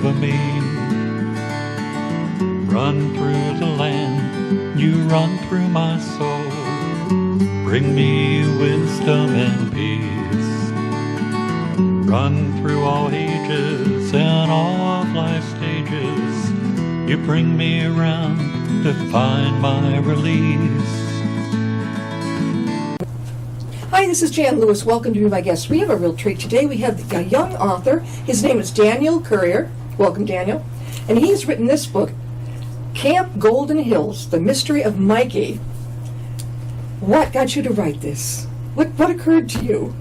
for me. Run through the land, you run through my soul. Bring me wisdom and peace. Run through all ages and all of life's stages. You bring me around to find my release. Hi, this is Jan Lewis. Welcome to my guest. We have a real treat today. We have a young author. His name is Daniel Currier. Welcome, Daniel. And he's written this book, Camp Golden Hills, The Mystery of Mikey. What got you to write this? What occurred to you?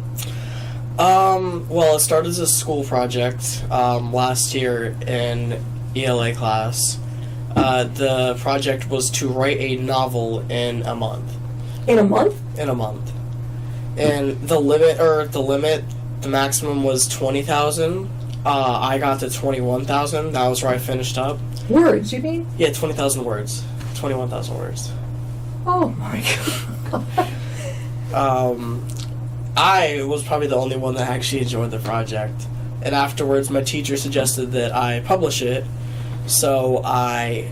Well, it started as a school project last year in ELA class. The project was to write a novel in a month. In a month? In a month. And the maximum was 20,000. I got to 21,000. That was where I finished up. Words, you mean? Yeah, 20,000 words. 21,000 words. Oh my God. I was probably the only one that actually enjoyed the project. And afterwards, my teacher suggested that I publish it. So I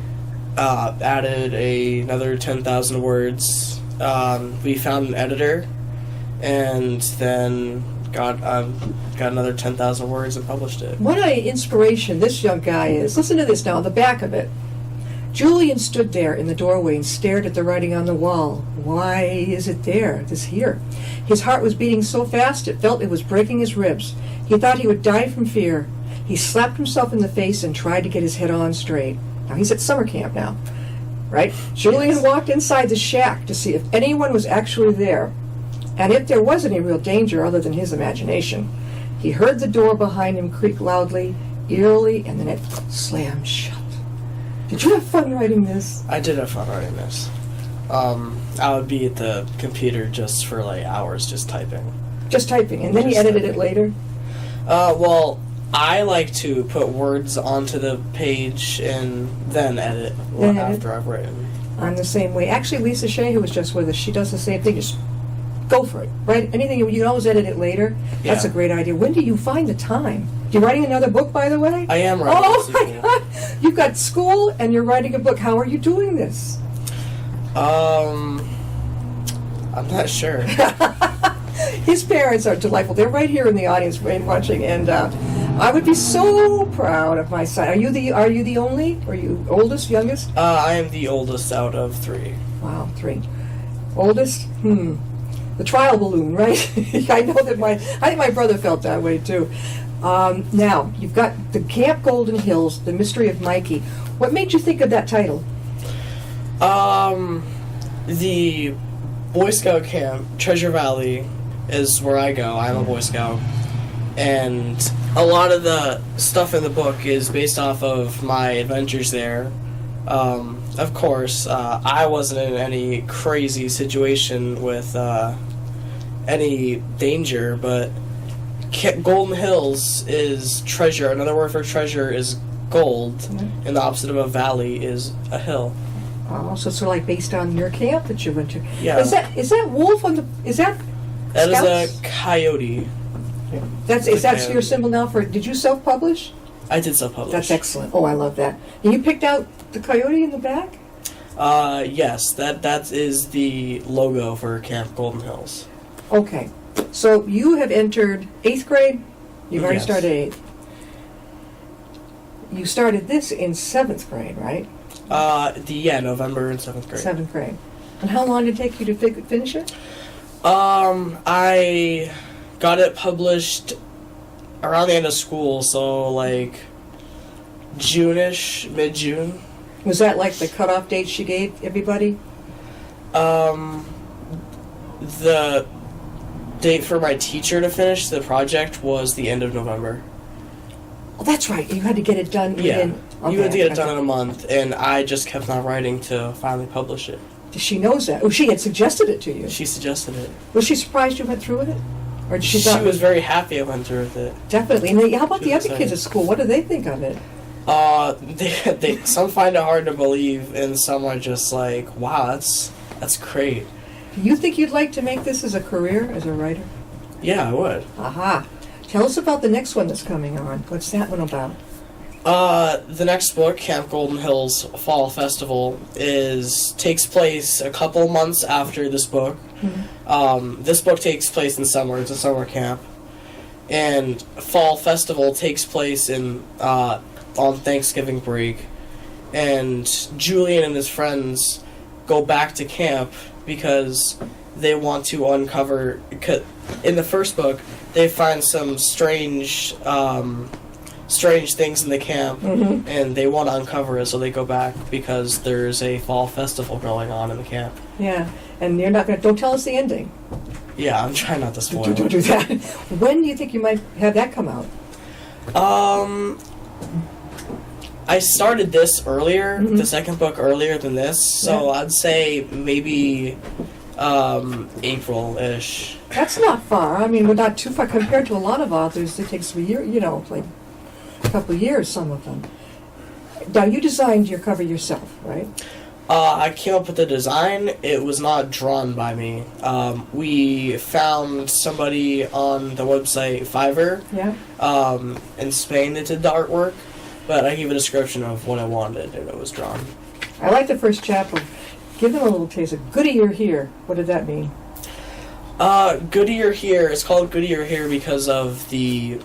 added another 10,000 words. We found an editor, and then got another 10,000 words and published it. What an inspiration this young guy is. Listen to this now, the back of it. Julian stood there in the doorway and stared at the writing on the wall. Why is it there? This here. His heart was beating so fast it felt it was breaking his ribs. He thought he would die from fear. He slapped himself in the face and tried to get his head on straight. Now he's at summer camp now, right? Julian walked inside the shack to see if anyone was actually there, and if there was any real danger other than his imagination. He heard the door behind him creak loudly, eerily, and then it slammed shut. Did you have fun writing this? I did have fun writing this. I would be at the computer just for like hours just typing. Just typing, and then you edited it later? Well, I like to put words onto the page and then edit after I've written. I'm the same way. Actually, Lisa Shea, who was just with us, she does the same thing. Just go for it, right? Anything, you can always edit it later. That's a great idea. When do you find the time? You're writing another book, by the way? I am writing Oh, my God. You've got school and you're writing a book. How are you doing this? I'm not sure. His parents are delightful. They're right here in the audience watching, and I would be so proud of my son. Are you the only? Are you oldest, youngest? I am the oldest out of 3. Wow, 3. Oldest? The trial balloon, right? I know that I think my brother felt that way too. Now, you've got the Camp Golden Hills, The Mystery of Mikey. What made you think of that title? The Boy Scout camp, Treasure Valley, is where I go. I'm a Boy Scout. And a lot of the stuff in the book is based off of my adventures there. Of course, I wasn't in any crazy situation with any danger, but Golden Hills is treasure. Another word for treasure is gold, and the opposite of a valley is a hill. Oh, so it's sort of like based on your camp that you went to. Yeah. Is that wolf on the? Is that? That Scouts? is a coyote. Is that your symbol now for? Did you self-publish? I did self-publish. That's excellent. Oh, I love that. And you picked out the coyote in the back? Yes. That is the logo for Camp Golden Hills. Okay. So you have entered 8th grade? You've already started 8th. You started this in 7th grade, right? November in 7th grade. 7th grade. And how long did it take you to finish it? I got it published around the end of school, so like June-ish, mid-June. Was that like the cutoff date she gave everybody? The date for my teacher to finish the project was the end of November. Oh, that's right. You had to get it done within... Yeah, you had to get it done in a month, and I just kept on writing to finally publish it. She knows that. Oh, she had suggested it to you. She suggested it. Was she surprised you went through with it? Or did She was very happy I went through with it. Definitely. And how about the other kids at school? What do they think of it? They some find it hard to believe, and some are just like, wow, that's great. Do you think you'd like to make this as a career, as a writer? Yeah, I would. Aha. Tell us about the next one that's coming on. What's that one about? The next book, Camp Golden Hills Fall Festival, takes place a couple months after this book. This book takes place in summer. It's a summer camp. And Fall Festival takes place on Thanksgiving break. And Julian and his friends go back to camp because they want to uncover... In the first book, they find some strange things in the camp, and they want to uncover it, so they go back because there's a fall festival going on in the camp. Yeah, and you're not going to... Don't tell us the ending. Yeah, I'm trying not to spoil it. Don't do that. When do you think you might have that come out? I started this earlier, the second book earlier than this, so I'd say maybe April-ish. That's not far. I mean, we're not too far compared to a lot of authors. It takes a year, like a couple of years, some of them. Now, you designed your cover yourself, right? I came up with the design. It was not drawn by me. We found somebody on the website Fiverr in Spain that did the artwork, but I gave a description of what I wanted, and it was drawn. I like the first chapter. Give them a little taste of Goody You're Here. What did that mean? Goody You're Here. It's called Goody You're Here because of the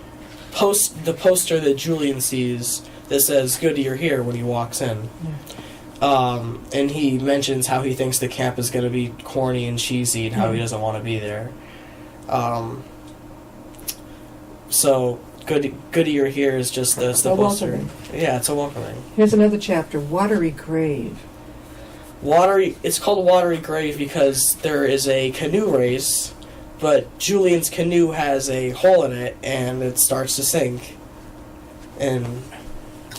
poster that Julian sees that says Goody You're Here when he walks in. And he mentions how he thinks the camp is going to be corny and cheesy and how he doesn't want to be there. So Goody You're Here is just the poster. Welcoming. Yeah, it's a welcoming. Here's another chapter, Watery Grave. It's called Watery Grave because there is a canoe race, but Julian's canoe has a hole in it and it starts to sink. And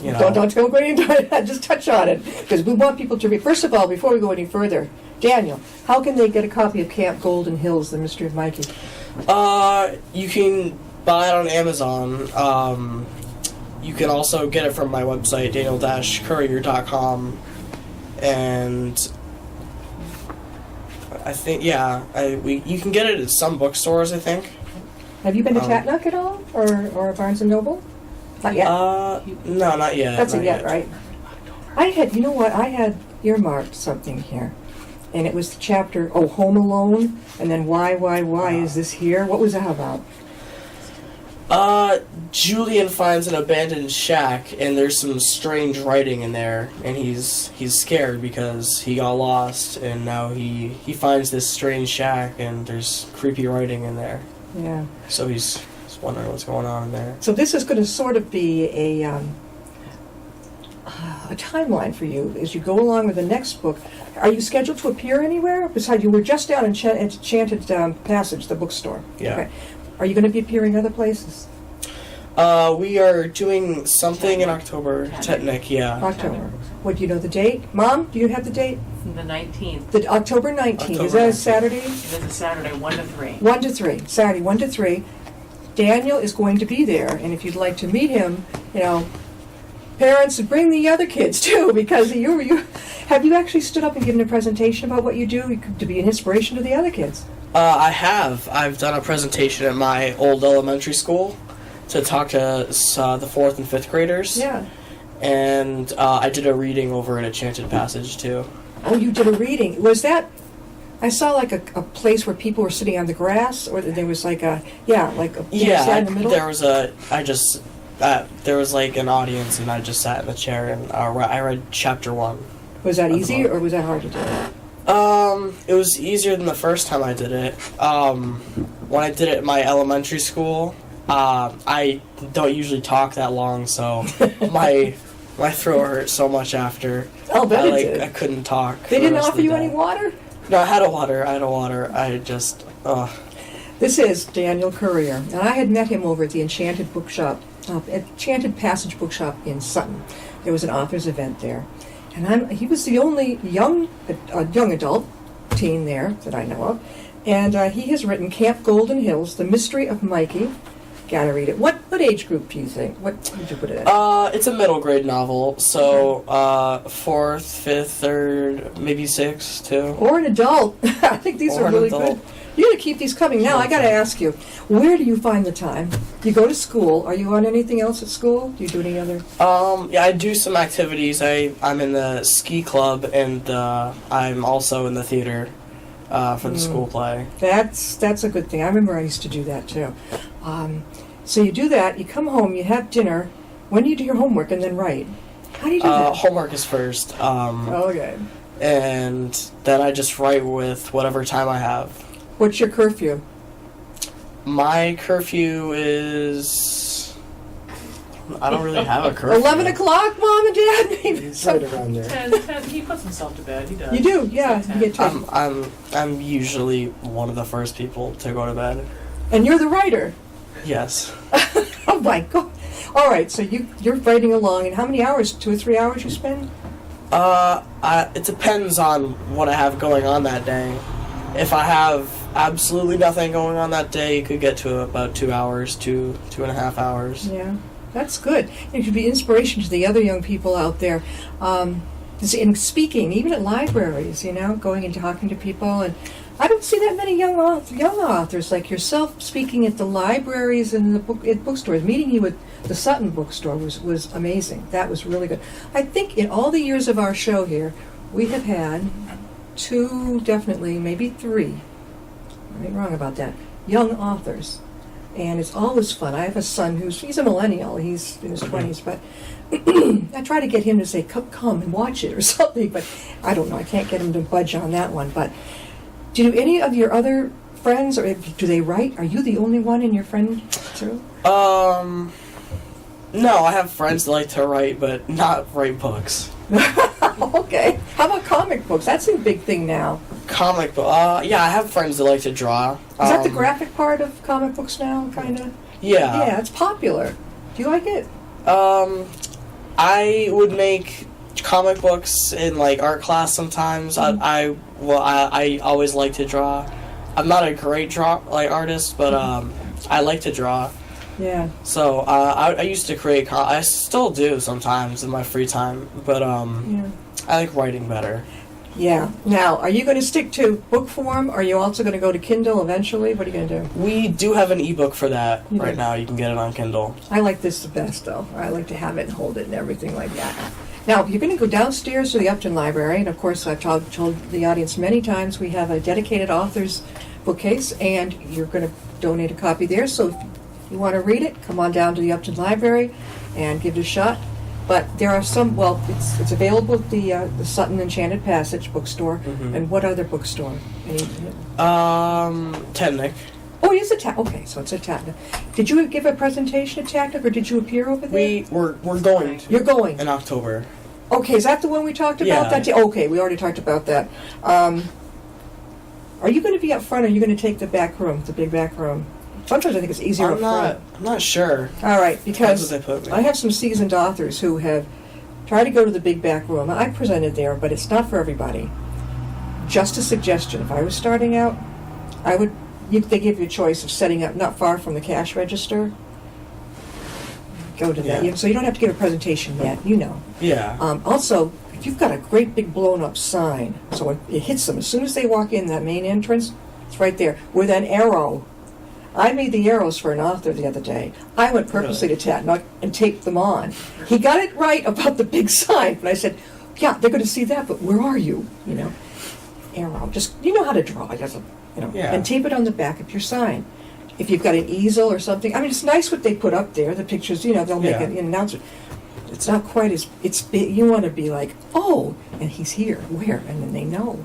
Don't go into it. Just touch on it because we want people to read. First of all, before we go any further, Daniel, how can they get a copy of Camp Golden Hills: The Mystery of Mikey? You can buy it on Amazon. You can also get it from my website, daniel-currier.com. And I think, you can get it at some bookstores, I think. Have you been to Tatnuck at all? Or Barnes & Noble? Not yet? No, not yet. That's not a yet, right? I had earmarked something here. And it was the chapter, Home Alone, and then why is this here? What was that about? Julian finds an abandoned shack, and there's some strange writing in there, and he's scared because he got lost, and now he finds this strange shack, and there's creepy writing in there. Yeah. So he's wondering what's going on in there. So this is going to sort of be a timeline for you as you go along with the next book. Are you scheduled to appear anywhere? Besides, you were just down in Enchanted Passage, the bookstore. Yeah. Okay. Are you going to be appearing other places? We are doing something in October. Tetnick, yeah. October. What, do you know the date? Mom, do you have the date? The 19th. The October 19th. Is that a Saturday? It is a Saturday, 1 to 3. 1 to 3. Saturday, 1 to 3. Daniel is going to be there, and if you'd like to meet him, parents, bring the other kids too, because you have you actually stood up and given a presentation about what you do to be an inspiration to the other kids? I have. I've done a presentation at my old elementary school to talk to the 4th and 5th graders. Yeah. And I did a reading over at Enchanted Passage, too. Oh, you did a reading. Was that... I saw like a place where people were sitting on the grass, or there was like a... Yeah, like a... Yeah, in the middle? there was there was like an audience, and I just sat in the chair, and I read chapter 1. Was that easy, or was that hard to do? It was easier than the first time I did it. When I did it at my elementary school, I don't usually talk that long, so my throat hurt so much after. I'll bet it did. I couldn't talk. They didn't offer you any water? No, I had a water. I just, This is Daniel Currier, and I had met him over at the Enchanted Bookshop, Enchanted Passage Bookshop in Sutton. There was an author's event there. And he was the only young adult teen there that I know of. And he has written Camp Golden Hills, The Mystery of Mikey. Gotta read it. What age group do you think? What would you put it at? It's a middle grade novel, so 4th, 5th, 3rd, maybe 6th too. Or an adult. I think these are really good. You're going to keep these coming. Now, I got to ask you, where do you find the time? You go to school. Are you on anything else at school? Do you do any other? Yeah, I do some activities. I'm in the ski club, and I'm also in the theater for the school play. That's a good thing. I remember I used to do that too. So you do that. You come home. You have dinner. When do you do your homework and then write? How do you do that? Homework is first. Okay. And then I just write with whatever time I have. What's your curfew? My curfew is... I don't really have a curfew. 11 o'clock, Mom and Dad? Maybe It's right around there. 10, he puts himself to bed. He does. You do, yeah. So You get 10. time. I'm usually one of the first people to go to bed. And you're the writer. Yes. Oh my God. All right, so you're writing along, and how many hours? 2 or 3 hours you spend? It depends on what I have going on that day. If I have absolutely nothing going on that day, it could get to about 2 hours, 2.5 hours. Yeah, that's good. It should be inspiration to the other young people out there. In speaking, even at libraries, going and talking to people, and I don't see that many young authors like yourself speaking at the libraries and at bookstores. Meeting you at the Sutton bookstore was amazing. That was really good. I think in all the years of our show here, we have had 2, definitely, maybe 3. I ain't wrong about that. Young authors. And it's always fun. I have a son he's a millennial. He's in his 20s, but I try to get him to say, come and watch it or something, but I don't know. I can't get him to budge on that one. But do any of your other friends, or do they write? Are you the only one in your friend too? No, I have friends that like to write, but not write books. Okay. How about comic books? That's a big thing now. Comic book. Yeah, I have friends that like to draw. Is that the graphic part of comic books now, kind of? Yeah. Yeah, it's popular. Do you like it? I would make comic books in like art class sometimes. I always like to draw. I'm not a great artist, but I like to draw. Yeah. So I used to create. I still do sometimes in my free time, but Yeah. I like writing better. Yeah. Now, are you going to stick to book form? Or are you also going to go to Kindle eventually? What are you going to do? We do have an ebook for that You right do? now. You can get it on Kindle. I like this the best, though. I like to have it and hold it and everything like that. Now, you're going to go downstairs to the Upton Library, and of course, I've told the audience many times we have a dedicated author's bookcase, and you're going to donate a copy there. So if you want to read it, come on down to the Upton Library and give it a shot. But there are some, it's available at the Sutton Enchanted Passage bookstore. Mhm. And what other bookstore? Technic. Oh, it is a okay, so it's a Tatnick. Did you give a presentation at Tatnick, or did you appear over there? We're going to You're going. in October. Okay, is that the one we talked about? Yeah. That day? Okay, we already talked about that. Are you going to be up front, or are you going to take the back room, the big back room? Sometimes I think it's easier up front. I'm not sure. All right, Depends because what they put me. I have some seasoned authors who have tried to go to the big back room. I presented there, but it's not for everybody. Just a suggestion. If I was starting out, they give you a choice of setting up not far from the cash register. Go to that. Yeah. So you don't have to give a presentation yet, Yeah. Also, if you've got a great big blown up sign, so it hits them as soon as they walk in that main entrance, it's right there with an arrow. I made the arrows for an author the other day. I went purposely to Tatnuk and taped them on. He got it right about the big sign, but I said, yeah, they're going to see that, but where are you? Arrow. Just, you know how to draw, I guess, Yeah. and tape it on the back of your sign. If you've got an easel or something, I mean, it's nice what they put up there, the pictures, they'll make Yeah. an announcement. It's not quite as, it's big. You want to be like, oh, and he's here, where? And then they know.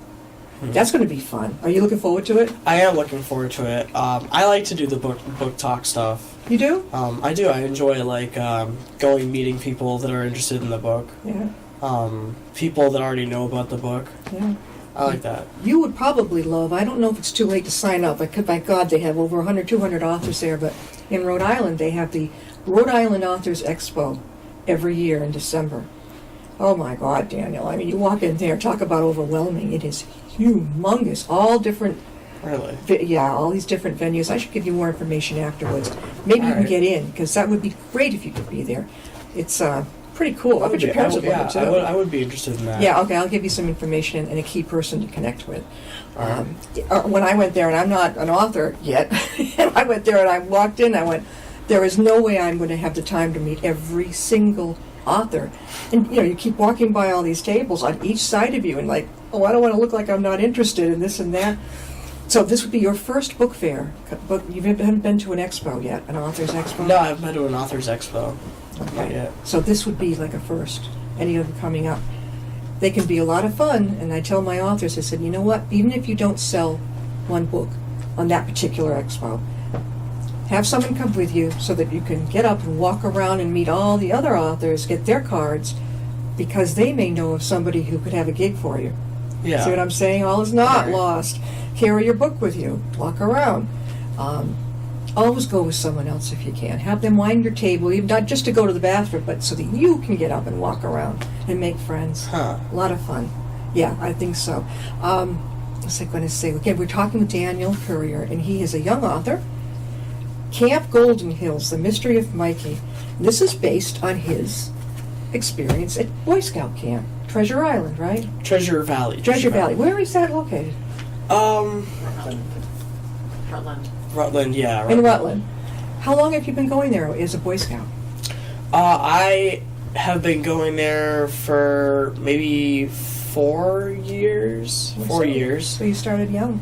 Mhm. That's going to be fun. Are you looking forward to it? I am looking forward to it. I like to do the book talk stuff. You do? I do. I enjoy going meeting people that are interested in the book. Yeah. People that already know about the book. Yeah. I like that. You would probably love, I don't know if it's too late to sign up. My God, they have over 100, 200 authors there, but in Rhode Island, they have the Rhode Island Authors Expo every year in December. Oh my God, Daniel. I mean, you walk in there, talk about overwhelming. It is humongous. All different, Really? all these different venues. I should give you more information afterwards. Maybe you can Alright. get in, because that would be great if you could be there. It's pretty cool. I bet your parents would love it too. I would be interested in that. Yeah, okay, I'll give you some information and a key person to connect with. When I went there, and I'm not an author yet, and I went there and I walked in, I went, there is no way I'm going to have the time to meet every single author. And, you know, you keep walking by all these tables on each side of you and like, oh, I don't want to look like I'm not interested in this and that. So this would be your first book fair, but you haven't been to an expo yet, an author's expo? No, I've been to an author's expo. Okay. Not yet. So this would be like a first, any of them coming up. They can be a lot of fun, and I tell my authors, I said, you know what, even if you don't sell one book on that particular expo, have someone come with you so that you can get up and walk around and meet all the other authors, get their cards, because they may know of somebody who could have a gig for you. Yeah. See what I'm saying? All is not Right. lost. Carry your book with you. Walk around. Always go with someone else if you can. Have them wind your table, even not just to go to the bathroom, but so that you can get up and walk around and make friends. Huh. A lot of fun. Yeah, I think so. What was I going to say? Again, we're talking with Daniel Currier, and he is a young author. Camp Golden Hills, The Mystery of Mikey. This is based on his experience at Boy Scout camp. Treasure Island, right? Treasure Valley. Treasure Valley. Where is that located? Rutland. Rutland, yeah. In Rutland. How long have you been going there as a Boy Scout? I have been going there for maybe 4 years. 4 years. So you started young.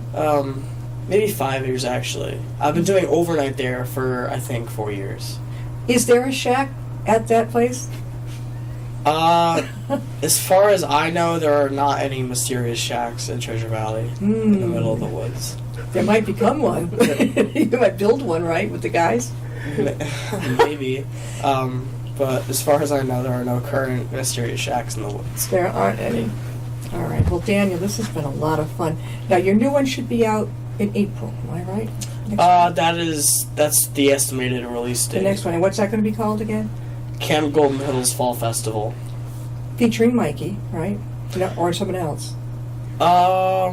Maybe 5 years actually. I've been doing overnight there for I think 4 years. Is there a shack at that place? As far as I know, there are not any mysterious shacks in Treasure Valley in the middle of the woods. There might become one. You might build one, right, with the guys? Maybe. But as far as I know, there are no current mysterious shacks in the woods. There aren't any. All right. Well, Daniel, this has been a lot of fun. Now, your new one should be out in April. Am I right? That's the estimated release date. The next one. And what's that going to be called again? Camp Golden Hills Fall Festival. Featuring Mikey, right? No, or someone else. I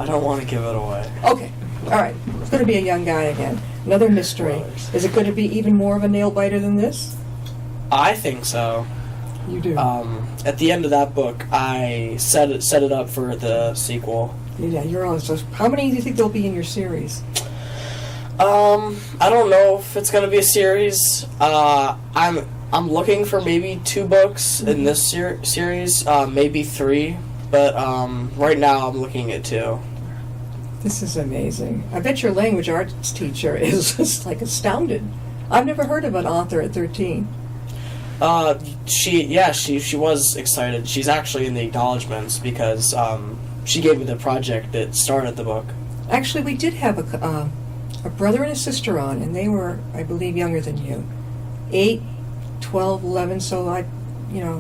don't want to give it away. Okay. All right. It's going to be a young guy again. Another mystery. Is it going to be even more of a nail biter than this? I think so. You do. At the end of that book, I set it up for the sequel. Yeah, you're on. So how many do you think there'll be in your series? I don't know if it's gonna be a series. I'm looking for maybe 2 books in this series, maybe 3, but right now I'm looking at 2. This is amazing. I bet your language arts teacher is just like astounded. I've never heard of an author at 13. She was excited. She's actually in the acknowledgments because she gave me the project that started the book. Actually, we did have a brother and a sister on, and they were, I believe, younger than you. 8, 12, 11, so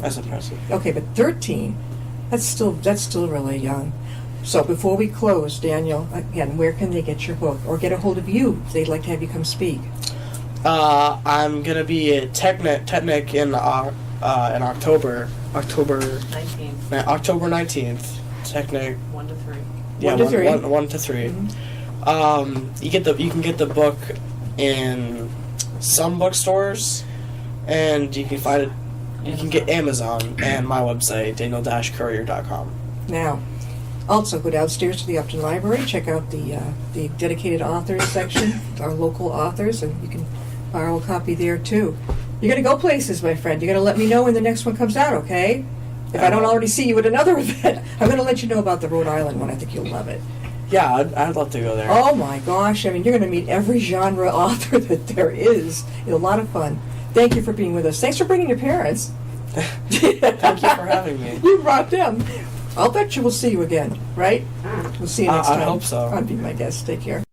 That's impressive. Okay, but 13, that's still really young. So before we close, Daniel, again, where can they get your book or get a hold of you if they'd like to have you come speak? I'm gonna be at Technic in October 19th. October 19th. Technic. 1 to 3. Yeah, 1 to 3. 1 to 3. Mm-hmm. You can get the book in some bookstores, and you can find it. You can get Amazon and my website, daniel-currier.com. Now, also go downstairs to the Upton Library, check out the dedicated authors section, our local authors, and you can borrow a copy there too. You're going to go places, my friend. You're going to let me know when the next one comes out, okay? If I don't already see you at another event, I'm going to let you know about the Rhode Island one. I think you'll love it. Yeah, I'd love to go there. Oh my gosh, I mean, you're going to meet every genre author that there is. It's a lot of fun. Thank you for being with us. Thanks for bringing your parents. Thank you for having me. You brought them. I'll bet you we'll see you again, right? We'll see you next time. I hope so. I'll be my guest. Take care.